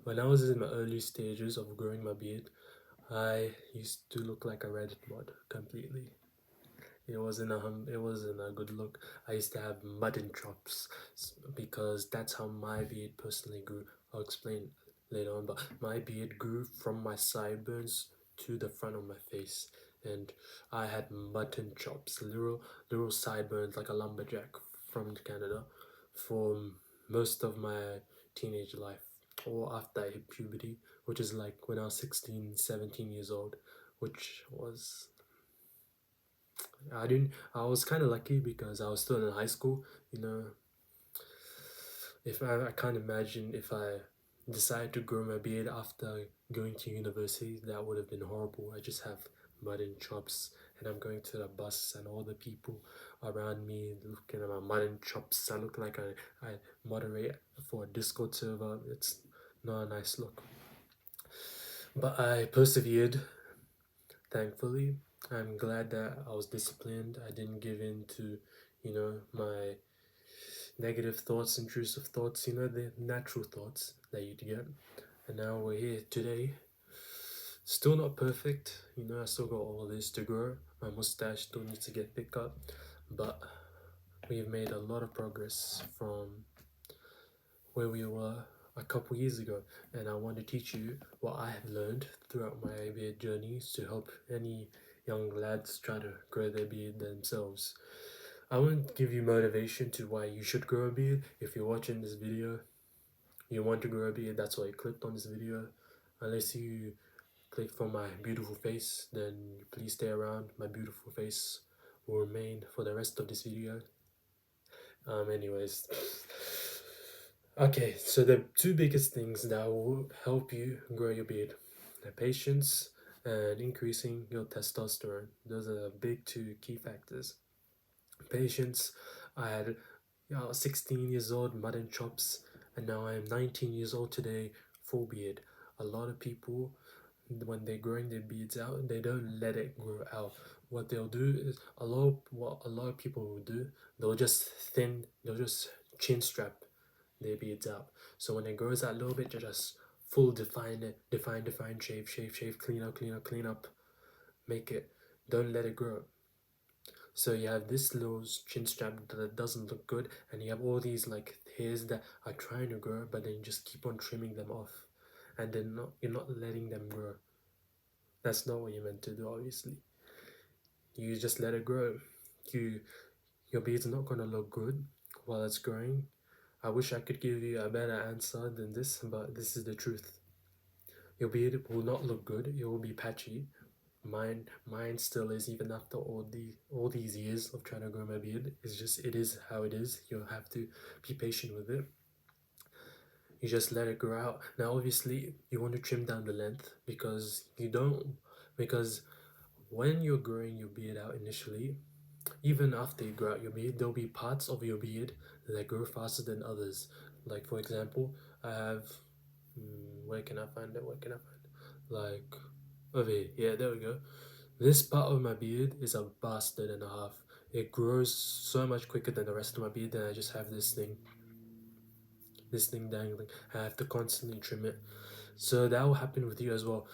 When I was in my early stages of growing my beard, I used to look like a Reddit mod completely. It wasn't a good look. I used to have mutton chops because that's how my beard personally grew. I'll explain later on, but my beard grew from my sideburns to the front of my face, and I had mutton chops, little sideburns like a lumberjack from Canada, for most of my teenage life, or after I hit puberty, which is like when I was 16, 17 years old, which was I was kind of lucky because I was still in high school. You know, if I can't imagine if I decided to grow my beard after going to university, that would have been horrible. I just have mutton chops, and I'm going to the bus, and all the people around me looking at my mutton chops. I look like I moderate for a Discord server. It's not a nice look. But I persevered, thankfully. I'm glad that I was disciplined. I didn't give in to, my negative thoughts, intrusive thoughts, the natural thoughts that you'd get. And now we're here today. Still not perfect, I still got all this to grow. My mustache still needs to get thick up, but we've made a lot of progress from where we were a couple years ago. And I want to teach you what I have learned throughout my beard journeys to help any young lads try to grow their beard themselves. I won't give you motivation to why you should grow a beard. If you're watching this video, you want to grow a beard, that's why you clicked on this video. Unless you click for my beautiful face, then please stay around. My beautiful face will remain for the rest of this video. Anyways. Okay, so the two biggest things that will help you grow your beard, the patience and increasing your testosterone. Those are the big two key factors. Patience, I had 16 years old, mutton chops, and now I am 19 years old today, full beard. A lot of people, when they're growing their beards out, they don't let it grow out. What they'll do is what a lot of people will do, they'll just chin strap their beards out. So when it grows out a little bit, you just full define it, define, shave, clean up, clean up, make it. Don't let it grow. So you have this little chin strap that doesn't look good, and you have all these like hairs that are trying to grow, but then you just keep on trimming them off, and then you're not letting them grow. That's not what you're meant to do, obviously. You just let it grow. You your beard's not gonna look good while it's growing. I wish I could give you a better answer than this, but this is the truth. Your beard will not look good. It will be patchy. Mine still is, even after all these years of trying to grow my beard. It is how it is. You'll have to be patient with it. You just let it grow out. Now obviously you want to trim down the length because when you're growing your beard out initially, even after you grow out your beard, there'll be parts of your beard that grow faster than others. Like for example, I have where can I find it? Where can I find it? Like over here. Yeah, there we go. This part of my beard is a bastard and a half. It grows so much quicker than the rest of my beard, and I just have this thing dangling. I have to constantly trim it. So that will happen with you as well.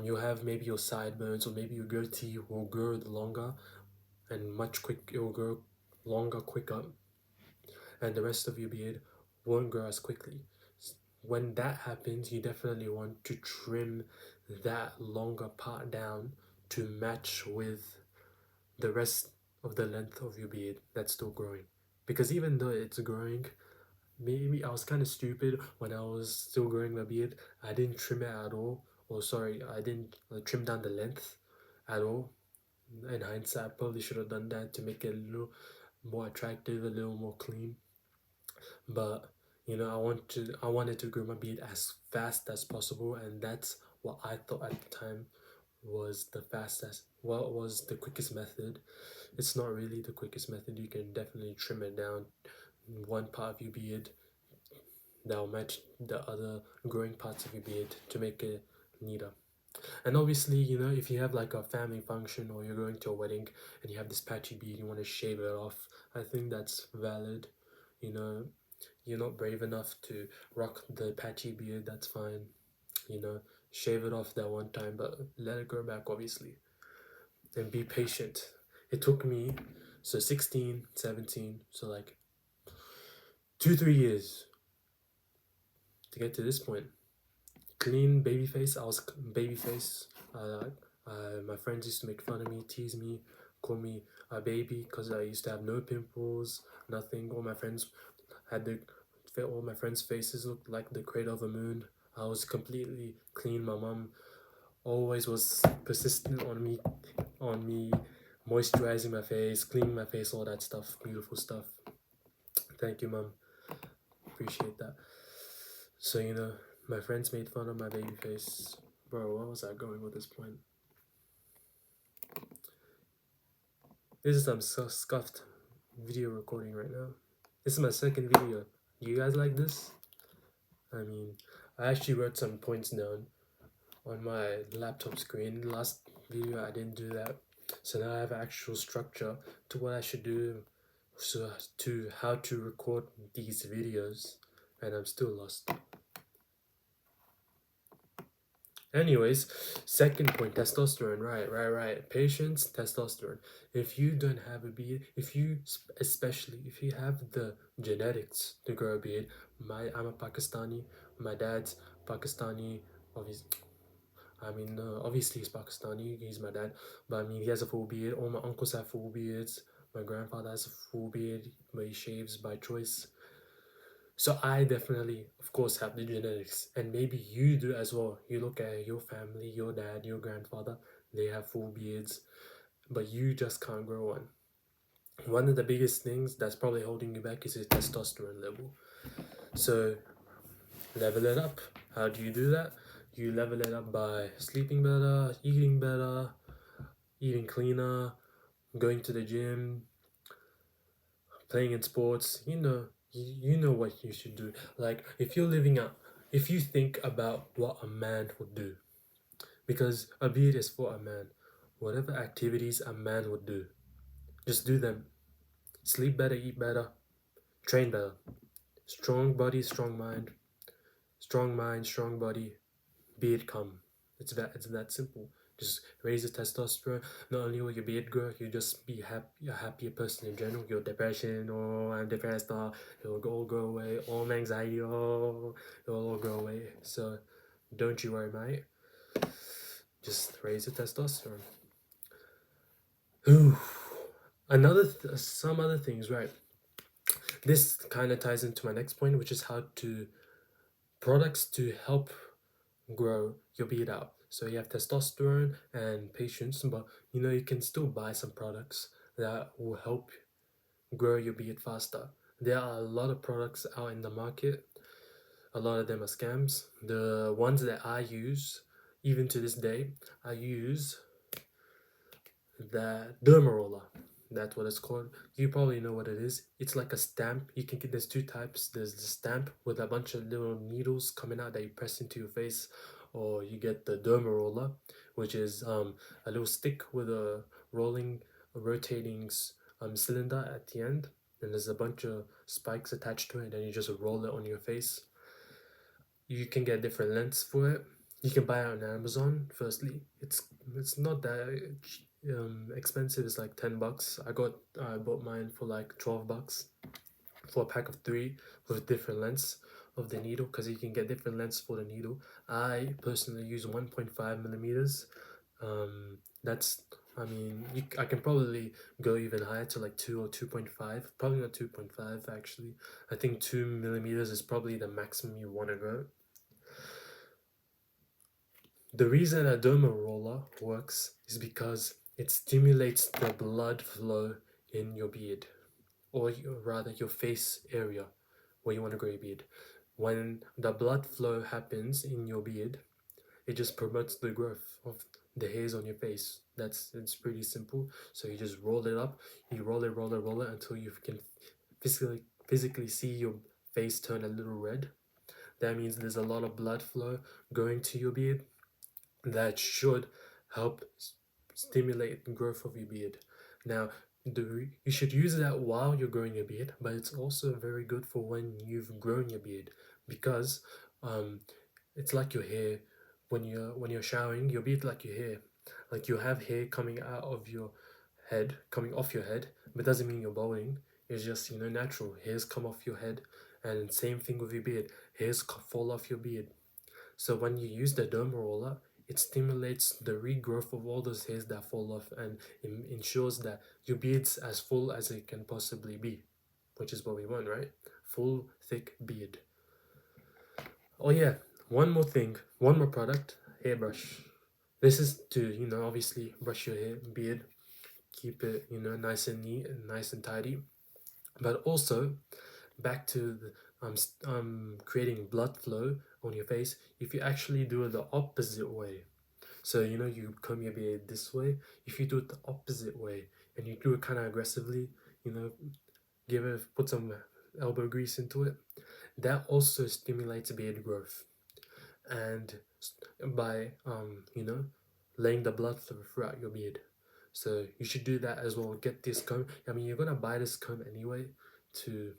You'll have maybe your sideburns or maybe your goatee will grow longer and it will grow longer quicker, and the rest of your beard won't grow as quickly. When that happens, you definitely want to trim that longer part down to match with the rest of the length of your beard that's still growing. Because even though it's growing, maybe I was kind of stupid when I was still growing my beard. I didn't trim it at all. Or sorry, I didn't trim down the length at all. In hindsight, I probably should have done that to make it a little more attractive, a little more clean. But I wanted to grow my beard as fast as possible, and that's what I thought at the time was what was the quickest method. It's not really the quickest method. You can definitely trim it down one part of your beard that'll match the other growing parts of your beard to make it neater. And obviously, if you have like a family function or you're going to a wedding and you have this patchy beard, you want to shave it off, I think that's valid. You know, you're not brave enough to rock the patchy beard, that's fine. You know, shave it off that one time, but let it grow back, obviously. And be patient. It took me, so 16, 17, so like 2, 3 years to get to this point. Clean baby face. I was baby face. My friends used to make fun of me, tease me, call me a baby because I used to have no pimples, nothing. All my friends' faces looked like the crater of a moon. I was completely clean. My mom always was persistent on me moisturizing my face, cleaning my face, all that stuff, beautiful stuff. Thank you, mom. Appreciate that. So, my friends made fun of my baby face. Bro, where was I going with this point? This is some scuffed video recording right now. This is my second video. Do you guys like this? I mean, I actually wrote some points down on my laptop screen. Last video I didn't do that. So now I have actual structure to what I should do, so to how to record these videos, and I'm still lost. Anyways, second point, testosterone. Right. Patience, testosterone. If you don't have a beard, especially if you have the genetics to grow a beard, I'm a Pakistani. My dad's Pakistani. Obviously he's Pakistani. He's my dad, but I mean he has a full beard. All my uncles have full beards. My grandfather has a full beard, but he shaves by choice. So I definitely, of course, have the genetics, and maybe you do as well. You look at your family, your dad, your grandfather, they have full beards, but you just can't grow one. One of the biggest things that's probably holding you back is your testosterone level. So level it up. How do you do that? You level it up by sleeping better, eating cleaner, going to the gym, playing in sports. You know what you should do. Like if you think about what a man would do, because a beard is for a man. Whatever activities a man would do, just do them. Sleep better, eat better, train better. Strong body, strong mind. Strong mind, strong body. Beard come. It's that simple. Just raise the testosterone. Not only will your beard grow, you just be a happier person in general. Your depression, oh I'm depressed, it'll all go away. All anxiety, it'll all go away. So don't you worry, mate. Just raise the testosterone. Some other things, right? This kind of ties into my next point, which is how to products to help grow your beard out. So you have testosterone and patience, but you can still buy some products that will help grow your beard faster. There are a lot of products out in the market. A lot of them are scams. The ones that I use, even to this day, I use the Dermaroller. That's what it's called. You probably know what it is. It's like a stamp. You can get, there's two types. There's the stamp with a bunch of little needles coming out that you press into your face, or you get the Dermaroller, which is a little stick with a rotating cylinder at the end, and there's a bunch of spikes attached to it, and then you just roll it on your face. You can get different lengths for it. You can buy it on Amazon. Firstly, it's not that expensive. It's like $10. I bought mine for like $12 for a pack of 3 with different lengths of the needle, because you can get different lengths for the needle. I personally use 1.5 millimeters. I can probably go even higher to like 2 or 2.5. Probably not 2.5 actually. I think 2 millimeters is probably the maximum you want to go. The reason a Dermaroller works is because it stimulates the blood flow in your beard, or rather your face area where you want to grow your beard. When the blood flow happens in your beard, it just promotes the growth of the hairs on your face. It's pretty simple. So you just roll it up, you roll it until you can physically see your face turn a little red. That means there's a lot of blood flow going to your beard. That should help stimulate the growth of your beard. Now, You should use that while you're growing your beard, but it's also very good for when you've grown your beard, because um, it's like your hair. When you're showering, your beard like your hair. Like you have hair coming out of your head, coming off your head, but doesn't mean you're balding. It's just natural. Hairs come off your head, and same thing with your beard. Hairs fall off your beard. So when you use the derma roller, it stimulates the regrowth of all those hairs that fall off, and ensures that your beard's as full as it can possibly be, which is what we want, right? Full, thick beard. Oh yeah, one more thing, one more product, hairbrush. This is to, obviously brush your hair, beard, keep it, nice and neat and nice and tidy. But also, back to the creating blood flow on your face, if you actually do it the opposite way. So you comb your beard this way. If you do it the opposite way and you do it kind of aggressively, you know put some elbow grease into it, that also stimulates beard growth. And by laying the blood flow throughout your beard. So you should do that as well. Get this comb. I mean, you're gonna buy this comb anyway, to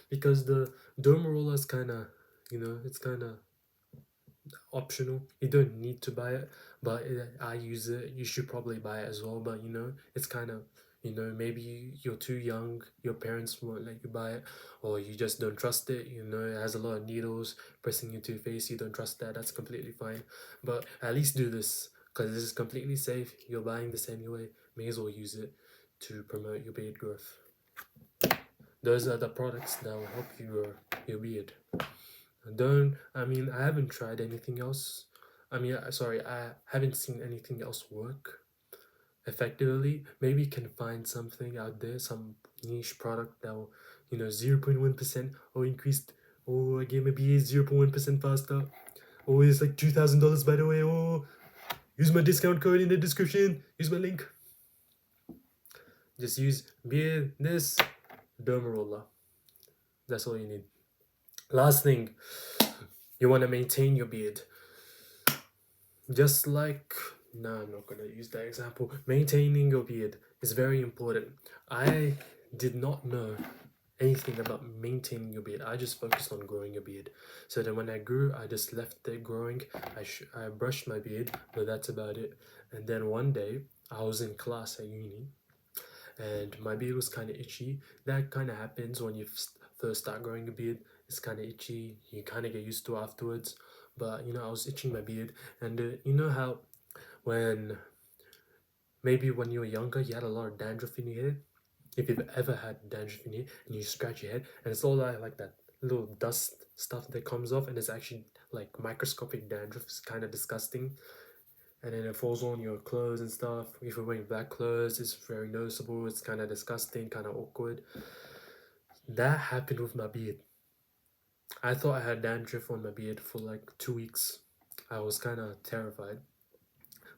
because the derma roller is kind of, it's kind of optional. You don't need to buy it, but I use it. You should probably buy it as well. But it's kind of, maybe you're too young, your parents won't let you buy it, or you just don't trust it. It has a lot of needles pressing into your face. You don't trust that. That's completely fine. But at least do this, because this is completely safe. You're buying this anyway. May as well use it to promote your beard growth. Those are the products that will help you grow your beard. I haven't tried anything else. I haven't seen anything else work effectively. Maybe you can find something out there, some niche product that will, 0.1% or increased, or again, maybe 0.1% faster. Or it's like $2,000, by the way. Oh, use my discount code in the description. Use my link. Just use beard, this, derma roller. That's all you need. Last thing, you want to maintain your beard. Just like, no, I'm not gonna use that example. Maintaining your beard is very important. I did not know anything about maintaining your beard. I just focused on growing your beard. So then when I grew, I just left it growing. I brushed my beard, but that's about it. And then one day, I was in class at uni, and my beard was kind of itchy. That kind of happens when you first start growing a beard. It's kind of itchy. You kind of get used to it afterwards. But I was itching my beard, and you know how when maybe when you were younger you had a lot of dandruff in your hair. If you've ever had dandruff in your hair and you scratch your head and it's all like that little dust stuff that comes off, and it's actually like microscopic dandruff. It's kind of disgusting, and then it falls on your clothes and stuff. If you're wearing black clothes, it's very noticeable. It's kind of disgusting, kind of awkward. That happened with my beard. I thought I had dandruff on my beard for like 2 weeks. I was kind of terrified.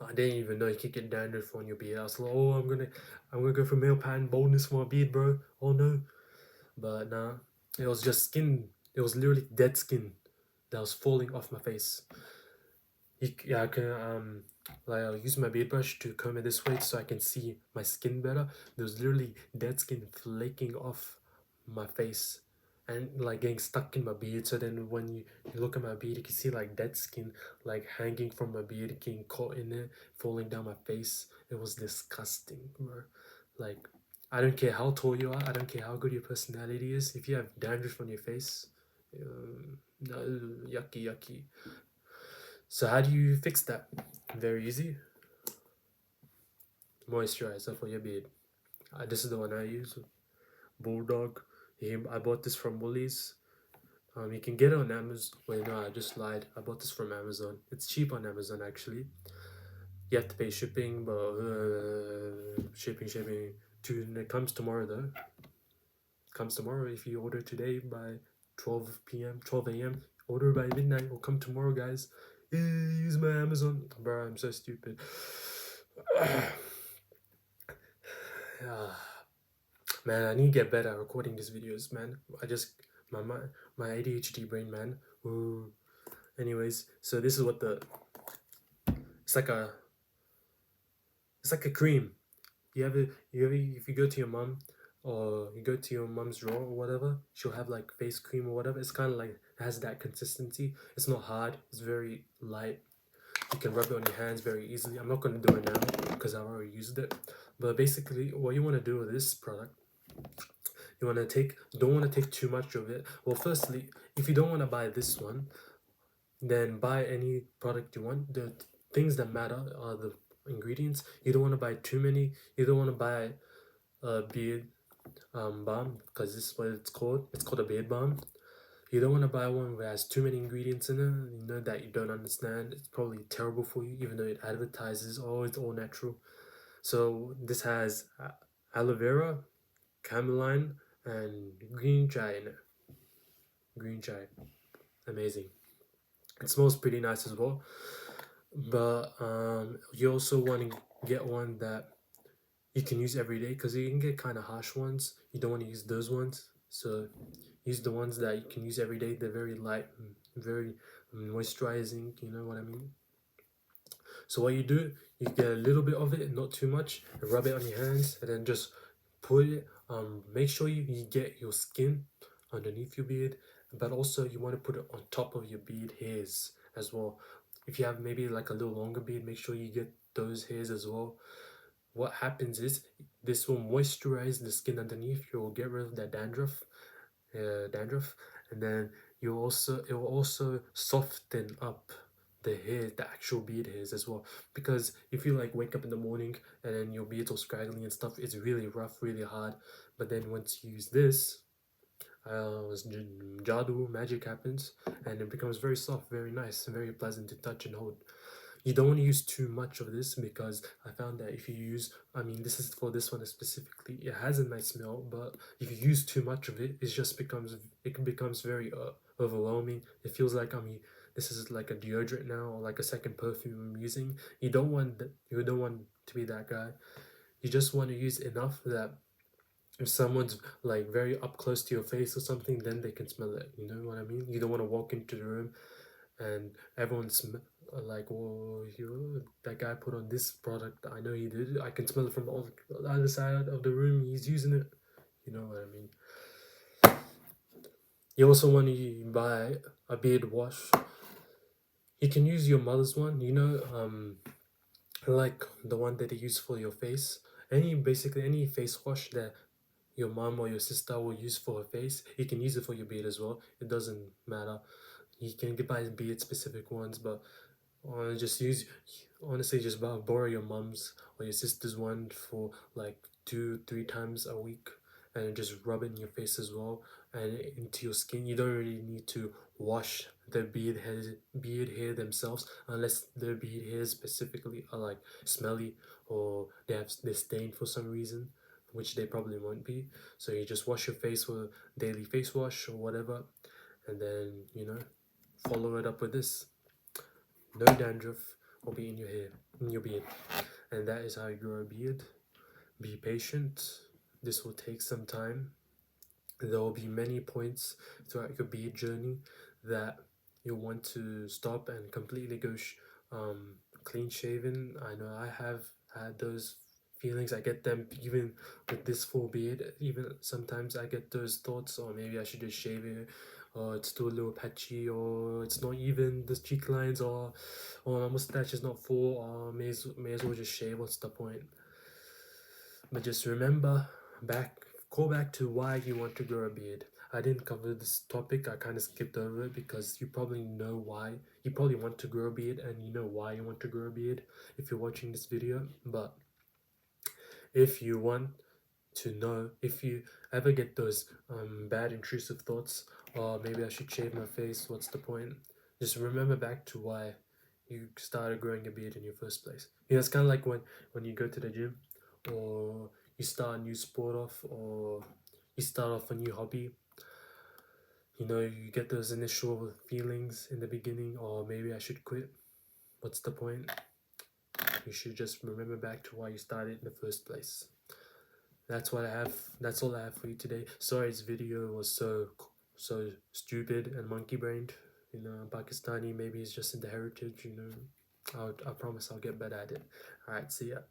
I didn't even know you could get dandruff on your beard. I was like, oh, I'm gonna go for male pattern baldness for my beard, bro. Oh no. But nah, it was just skin. It was literally dead skin that was falling off my face. Yeah, I can I'll use my beard brush to comb it this way so I can see my skin better. There was literally dead skin flaking off my face and like getting stuck in my beard. So then when you look at my beard, you can see like dead skin like hanging from my beard, getting caught in it, falling down my face. It was disgusting, bro. Like, I don't care how tall you are, I don't care how good your personality is. If you have dandruff on your face, no, yucky, yucky. So how do you fix that? Very easy. Moisturizer for your beard. This is the one I use. Bulldog. I bought this from Woolies. You can get it on Amazon. Wait, no, I just lied. I bought this from Amazon. It's cheap on Amazon, actually. You have to pay shipping, but shipping. It comes tomorrow, though. It comes tomorrow if you order today by 12 p.m., 12 a.m. Order by midnight. It'll come tomorrow, guys. Use my Amazon. Bro, I'm so stupid. Man, I need to get better at recording these videos, man. My ADHD brain, man. Ooh. Anyways, so this is what it's like a cream. if you go to your mom, or you go to your mom's drawer or whatever, she'll have like face cream or whatever. It's kind of like, it has that consistency. It's not hard. It's very light. You can rub it on your hands very easily. I'm not going to do it now because I've already used it. But basically, what you want to do with this product, you don't want to take too much of it. Well, firstly, if you don't want to buy this one, then buy any product you want. The things that matter are the ingredients. You don't want to buy too many. You don't want to buy a beard balm, because this is what it's called. It's called a beard balm. You don't want to buy one where it has too many ingredients in it, you know, that you don't understand. It's probably terrible for you, even though it advertises, oh, it's all natural. So this has aloe vera, cameline, and green chai in it. Green chai, amazing. It smells pretty nice as well. But you also want to get one that you can use every day, because you can get kind of harsh ones. You don't want to use those ones. So use the ones that you can use every day. They're very light, very moisturizing. You know what I mean? So what you do, you get a little bit of it, not too much, and rub it on your hands, and then just put it. Make sure you get your skin underneath your beard, but also you want to put it on top of your beard hairs as well. If you have maybe like a little longer beard, make sure you get those hairs as well. What happens is this will moisturize the skin underneath. You will get rid of that dandruff, and then it will also soften up the hair, the actual beard hairs as well. Because if you like wake up in the morning and then your beard's all scraggly and stuff, it's really rough, really hard. But then once you use this, jadoo magic happens, and it becomes very soft, very nice, very pleasant to touch and hold. You don't want to use too much of this, because I found that if you use, I mean, this is for this one specifically, it has a nice smell, but if you use too much of it, it becomes very overwhelming. It feels like, I mean, this is like a deodorant now, or like a second perfume I'm using. You don't want to be that guy. You just want to use enough that if someone's like very up close to your face or something, then they can smell it. You know what I mean? You don't want to walk into the room and everyone's like, "Oh, that guy put on this product. I know he did. I can smell it from the other side of the room. He's using it." You know what I mean? You also want to buy a beard wash. You can use your mother's one. You know, like the one that they use for your face. Basically any face wash that your mom or your sister will use for her face, you can use it for your beard as well. It doesn't matter. You can buy beard specific ones, but just use, honestly, just borrow your mom's or your sister's one for like 2-3 times a week, and just rub it in your face as well and into your skin. You don't really need to wash the beard hair themselves, unless the beard hairs specifically are like smelly, or they're stained for some reason, which they probably won't be. So you just wash your face with daily face wash or whatever, and then follow it up with this. No dandruff will be in your hair, in your beard. And that is how you grow a beard. Be patient. This will take some time. There will be many points throughout your beard journey that you'll want to stop and completely go clean shaven. I know I have had those feelings. I get them even with this full beard. Even sometimes I get those thoughts, or maybe I should just shave it, or it's too a little patchy, or it's not even the cheek lines, or my mustache is not full, or may as well just shave. What's the point? But just remember, call back to why you want to grow a beard. I didn't cover this topic. I kind of skipped over it, because you probably know why. You probably want to grow a beard, and you know why you want to grow a beard if you're watching this video. But if you want to know, if you ever get those bad intrusive thoughts, or maybe I should shave my face, what's the point? Just remember back to why you started growing a beard in your first place. It's kind of like when you go to the gym, or you start a new sport off, or you start off a new hobby. You get those initial feelings in the beginning, or maybe I should quit. What's the point? You should just remember back to why you started in the first place. That's what I have. That's all I have for you today. Sorry, this video was so stupid and monkey brained. Pakistani. Maybe it's just in the heritage. I promise I'll get better at it. All right, see ya.